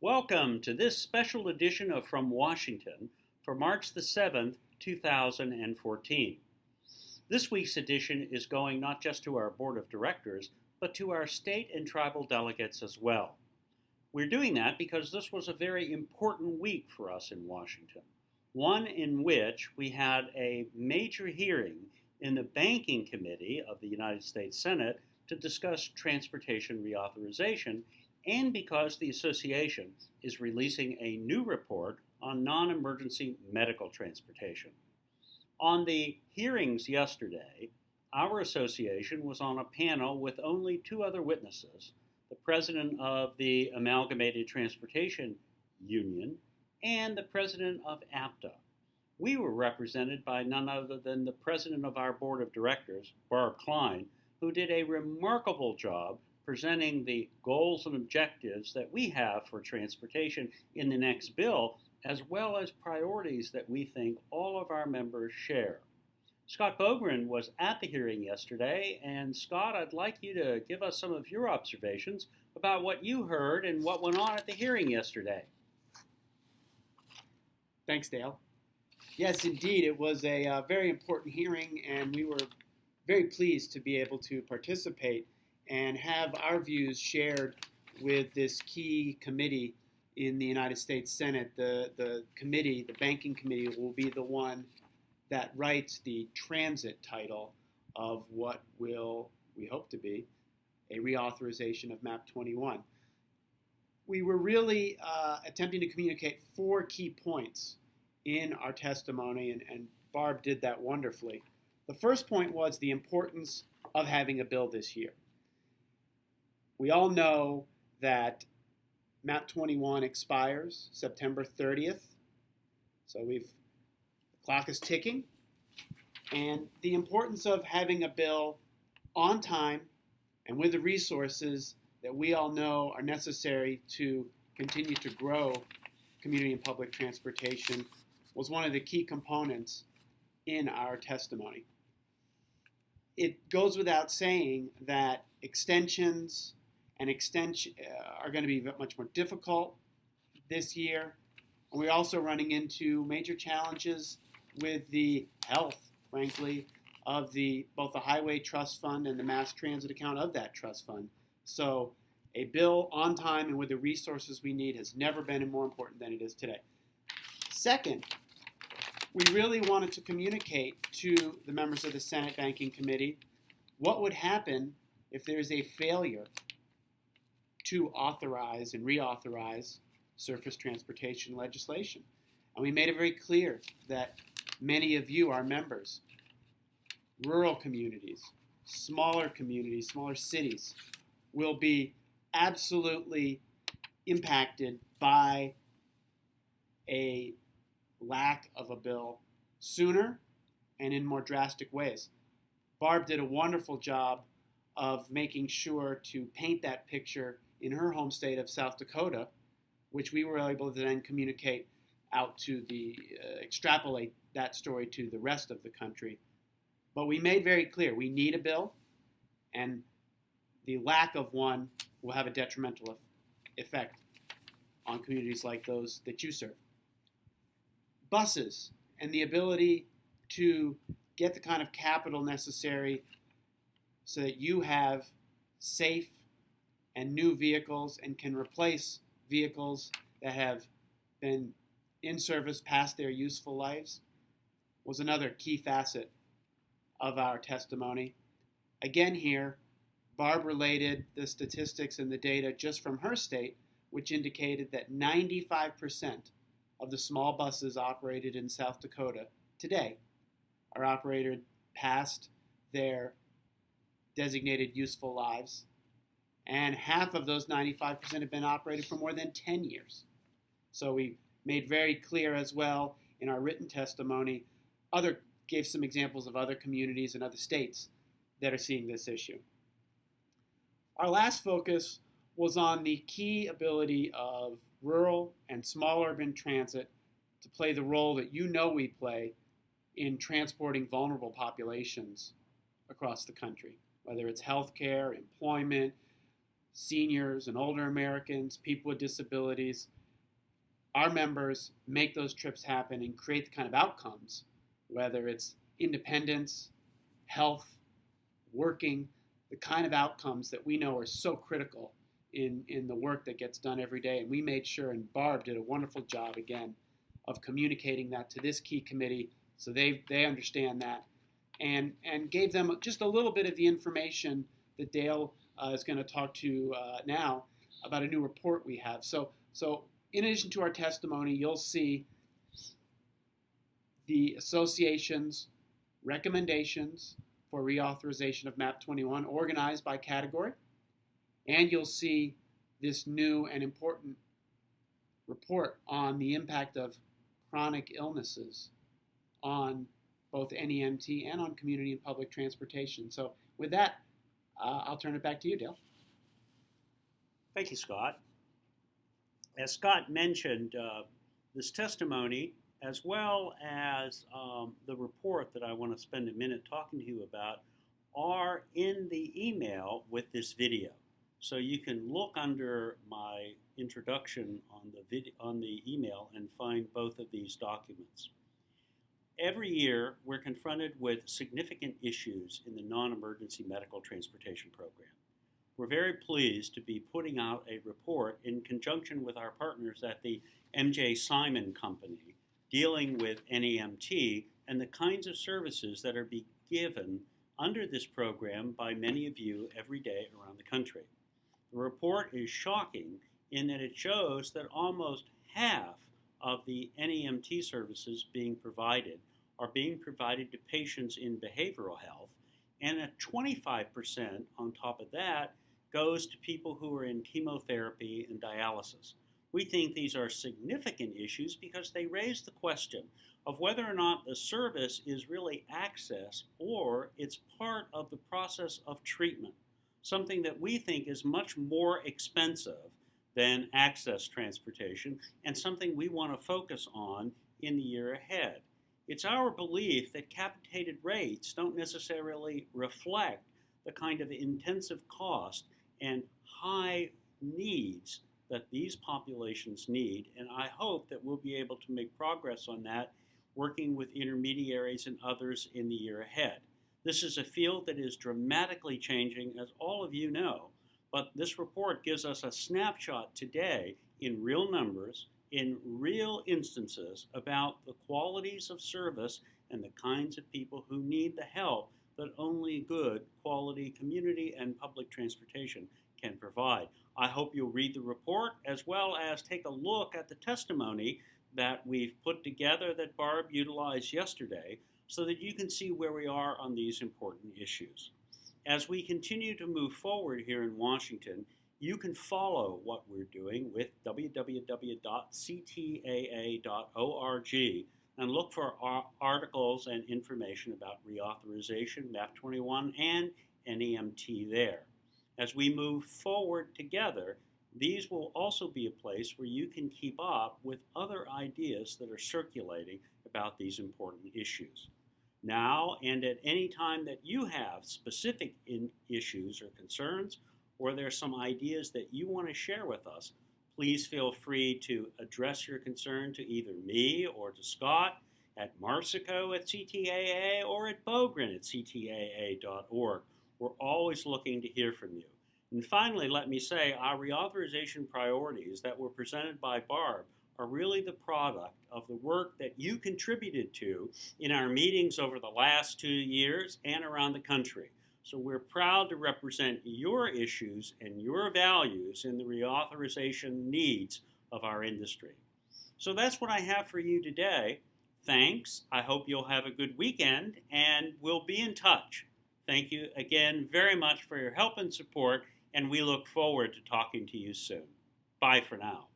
Welcome to this special edition of From Washington for March the 7th, 2014. This week's edition is going not just to our Board of Directors, but to our state and tribal delegates as well. We're doing that because this was a very important week for us in Washington, one in which we had a major hearing in the Banking Committee of the United States Senate to discuss transportation reauthorization, and because the association is releasing a new report on non-emergency medical transportation. On the hearings yesterday, our association was on a panel with only two other witnesses, the president of the Amalgamated Transportation Union and the president of APTA. We were represented by none other than the president of our board of directors, Barb Klein, who did a remarkable job presenting the goals and objectives that we have for transportation in the next bill, as well as priorities that we think all of our members share. Scott Bogren was at the hearing yesterday, and Scott, I'd like you to give us some of your observations about what you heard and what went on at the hearing yesterday. Thanks, Dale. Yes, indeed, it was a very important hearing, and we were very pleased to be able to participate and have our views shared with this key committee in the United States Senate. The committee, the Banking Committee, will be the one that writes the transit title of what will, we hope to be, a reauthorization of MAP 21. We were really attempting to communicate four key points in our testimony, and Barb did that wonderfully. The first point was the importance of having a bill this year. We all know that MAP 21 expires September 30th, so the clock is ticking, and the importance of having a bill on time and with the resources that we all know are necessary to continue to grow community and public transportation was one of the key components in our testimony. It goes without saying that extensions are going to be much more difficult this year. And we're also running into major challenges with the health, frankly, of both the Highway Trust Fund and the Mass Transit account of that trust fund. So a bill on time and with the resources we need has never been more important than it is today. Second, we really wanted to communicate to the members of the Senate Banking Committee what would happen if there's a failure to authorize and reauthorize surface transportation legislation. And we made it very clear that many of you, our members, rural communities, smaller cities, will be absolutely impacted by a lack of a bill sooner and in more drastic ways. Barb did a wonderful job of making sure to paint that picture in her home state of South Dakota, which we were able to then communicate out to extrapolate that story to the rest of the country. But we made very clear we need a bill, and the lack of one will have a detrimental effect on communities like those that you serve. Buses and the ability to get the kind of capital necessary so that you have safe and new vehicles and can replace vehicles that have been in service past their useful lives was another key facet of our testimony. Again here, Barb related the statistics and the data just from her state, which indicated that 95% of the small buses operated in South Dakota today are operated past their designated useful lives, and half of those 95% have been operated for more than 10 years. So we made very clear as well in our written testimony, gave some examples of other communities and other states that are seeing this issue. Our last focus was on the key ability of rural and small urban transit to play the role that you know we play in transporting vulnerable populations across the country, whether it's healthcare, employment, seniors and older Americans, people with disabilities, our members make those trips happen and create the kind of outcomes, whether it's independence, health, working, the kind of outcomes that we know are so critical in the work that gets done every day. And we made sure, and Barb did a wonderful job again, of communicating that to this key committee so they understand that, and gave them just a little bit of the information that Dale is going to talk to now about a new report we have. So in addition to our testimony, you'll see the association's recommendations for reauthorization of MAP 21 organized by category, and you'll see this new and important report on the impact of chronic illnesses on both NEMT and on community and public transportation. So with that, I'll turn it back to you, Dale. Thank you, Scott. As Scott mentioned, this testimony, as well as the report that I want to spend a minute talking to you about, are in the email with this video. So you can look under my introduction on the email and find both of these documents. Every year, we're confronted with significant issues in the non-emergency medical transportation program. We're very pleased to be putting out a report in conjunction with our partners at the M.J. Simon Company, dealing with NEMT and the kinds of services that are being given under this program by many of you every day around the country. The report is shocking in that it shows that almost half of the NEMT services being provided are being provided to patients in behavioral health, and at 25% on top of that goes to people who are in chemotherapy and dialysis. We think these are significant issues because they raise the question of whether or not the service is really access or it's part of the process of treatment, something that we think is much more expensive than access transportation and something we want to focus on in the year ahead. It's our belief that capitated rates don't necessarily reflect the kind of intensive cost and high needs that these populations need, and I hope that we'll be able to make progress on that, working with intermediaries and others in the year ahead. This is a field that is dramatically changing, as all of you know, but this report gives us a snapshot today in real numbers, in real instances about the qualities of service and the kinds of people who need the help that only good quality community and public transportation can provide. I hope you'll read the report as well as take a look at the testimony that we've put together that Barb utilized yesterday so that you can see where we are on these important issues. As we continue to move forward here in Washington, you can follow what we're doing with www.ctaa.org and look for articles and information about reauthorization, MAP 21, and NEMT there. As we move forward together, these will also be a place where you can keep up with other ideas that are circulating about these important issues. Now and at any time that you have specific issues or concerns, or there's some ideas that you want to share with us, please feel free to address your concern to either me or to Scott at Marsico at CTAA or at Bogren at ctaa.org. We're always looking to hear from you. And finally, let me say our reauthorization priorities that were presented by Barb are really the product of the work that you contributed to in our meetings over the last 2 years and around the country. So we're proud to represent your issues and your values in the reauthorization needs of our industry. So that's what I have for you today. Thanks. I hope you'll have a good weekend, and we'll be in touch. Thank you again very much for your help and support, and we look forward to talking to you soon. Bye for now.